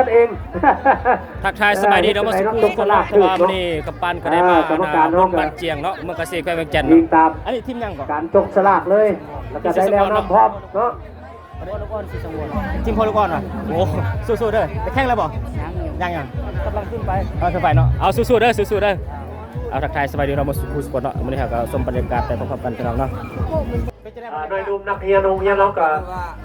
กันเองทักทายสบายดีเนาะมาสุขุมคนละว่าวันนี้กัปตันก็ได้มาบ้านเจียงเนาะเมืองเกษตรแขวงเวียงจันทน์ตามอันนี้ทีมยังก่อนการจกสลากเลยแล้วก็ได้แล้วน้ำพร้อมเนาะทีมพอลูกอ่อนอ่ะโอ้สู้ๆเด้อจะแข่งแล้วบ่ยังกำลังขึ้นไปขึ้นไปเนาะเอาสู้ๆเด้อสู้ๆเด้อเอาทักทายสบายดีเรามาสุขุมสปอร์ตเนาะวันนี้เราก็ชมบรรยากาศไปพร้อมๆกันเนาะโดยรวมนักเรียนโรงเรียนเราก็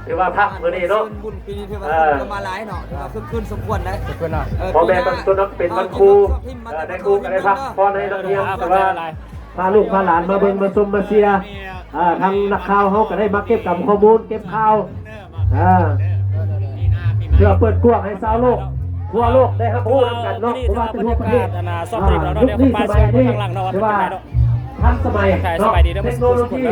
ถือว่าพักมื้อนี้เนาะบุญปีนี้ถือว่ามาหลายเนาะถือว่าขึ้นสมควรได้สมควรเนาะพอแม่บางส่วนนักเป็นวันครูได้ครูก็ได้พักพอในนักเรียนแต่ว่าพาลูกพาหลานมาเบิ่งมาชมมาเชียร์ทางนักข่าวเขาก็ได้มาเก็บกับข้อมูลเก็บข่าวเพื่อเปิดกว้างให้ชาวโลกทั่วโลกได้รับรู้กันเนาะเพราะว่าเป็นทั่วประเทศยุคนี้สมัยนี้ถือว่าทันสมัยเนาะเทคโนโลยี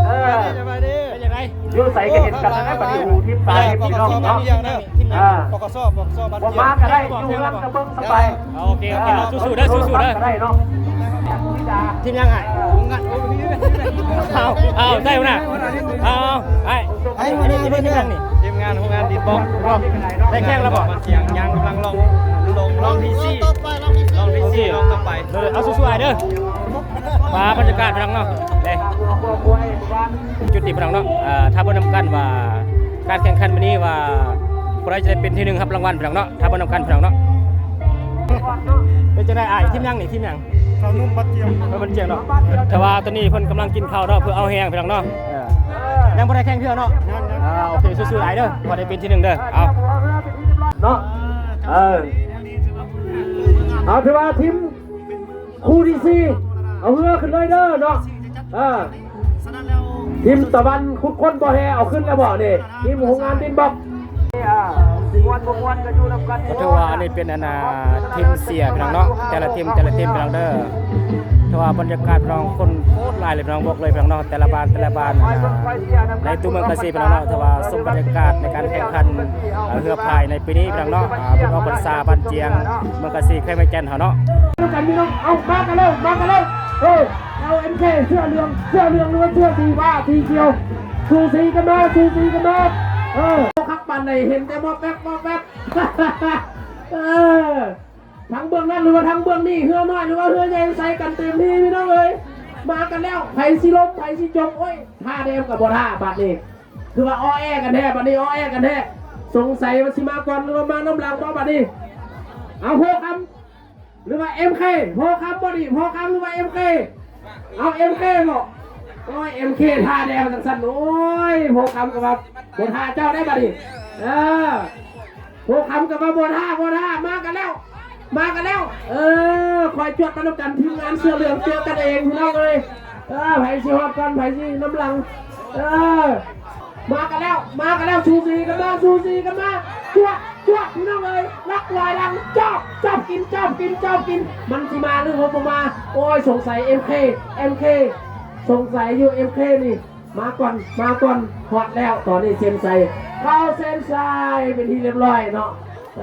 เป็นยังไงยูใส่ก็เห็นกันนะปฏิหูทิพย์ตายพี่น้องเนาะผมมาก็ได้อยู่รักกระเบื้องสบายโอเคเราสู้ๆเด้อสู้ๆเด้อได้เนาะทีมยังไงเอาได้ไหมนะเอาไอ้วันนี้ทีมยังนี่ทีมงานของงานดีบองได้แข่งแล้วบ่เสียงยังกำลังลองที่ซี่ลองต่อไปเอาสู้ๆไอ้เด้อมาบรรยากาศพลังเนาะเลยจุดติดพลังเนาะถ้าบนนำกันว่าการแข่งขันวันนี้ว่าใครจะเป็นที่หนึ่งครับรางวัลพลังเนาะถ้าบนนำกันพลังเนาะเป็นจะได้ทีมยังนี่ทีมยังข้าวนุ่มบัดเจียมบัดเจียมเนาะแต่ว่าตอนนี้เพิ่นกำลังกินข้าวเนาะเพื่อเอาแห้งพลังเนาะยังบ่ได้แข่งเพื่อเนาะโอเคสู้ๆไอ้เด้อพอได้เป็นที่หนึ่งเด้อเนาะเอาถือว่าทีมคู่ที่สี่เอาเรือขึ้นเลยเด้อเนาะทีมตะวันคุดค้นบ่แฮเอาขึ้นแล้วบ่นี่ทีมโรงงานดินบอกถือว่าอันนี้เป็นทีมเสียพี่น้องเนาะแต่ละทีมพี่น้องเด้อถือว่าบรรยากาศพี่น้องคนโคตรหลายเลยพี่น้องบอกเลยพี่น้องเนาะแต่ละบ้านในตัวเมืองเกษตรพี่น้องเนาะถือว่าสมบรรยากาศในการแข่งขันเรือพายในปีนี้พี่น้องเนาะพี่น้องบรรษาบ้านเจียงเมืองเกษตรแขวงเวียงจันทน์เฮาเนาะกันพี่น้องเอามากันเร็วเอาMKเสื้อเหลืองหรือว่าเสื้อสีฟ้าสีเขียวสูสีกันมาคักปันในเห็นแต่มอแป๊บทั้งเบื้องนั้นหรือว่าทั้งเบื้องนี้เฮือน้อยหรือว่าเฮือใหญ่ใส่กันเต็มที่พี่น้องเลยมากันแล้วไผ่สิลมไผ่สิจมโอ้ยท่าเดมกับบ่ท่าบัดนี้คือว่าอ้อแอกันแท้บัดนี้อ้อแอกันแท้สงสัยว่าสิมาก่อนหรือว่ามาน้ำหลังบ่บัดนี้เอาโหคำหรือว่าMKโหคำบ่ดิโหคำหรือว่าMKเอาMKบ่โอ้ยMKท่าแดงสั่นๆโอ้ยโหคำกับว่าบ่ท่าเจ้าได้บัดนี้โหคำกับว่าบ่ท่ามากันแล้วคอยจวดมาด้วยกันทีมงานเสื้อเหลืองเจอกันเองพี่น้องเลยไผ่สิฮอดกันไผ่สิน้ำหลังมากันแล้วชูซีกันมาจวดพี่น้องเลยรักลอยลังจอบกินมันสิมาหรือผมมาโอ้ยสงสัยMK สงสัยอยู่MKนี่มาก่อนฮอดแล้วตอนนี้เซนไซเข้าเซนไซเป็นที่เรียบร้อยเนาะเ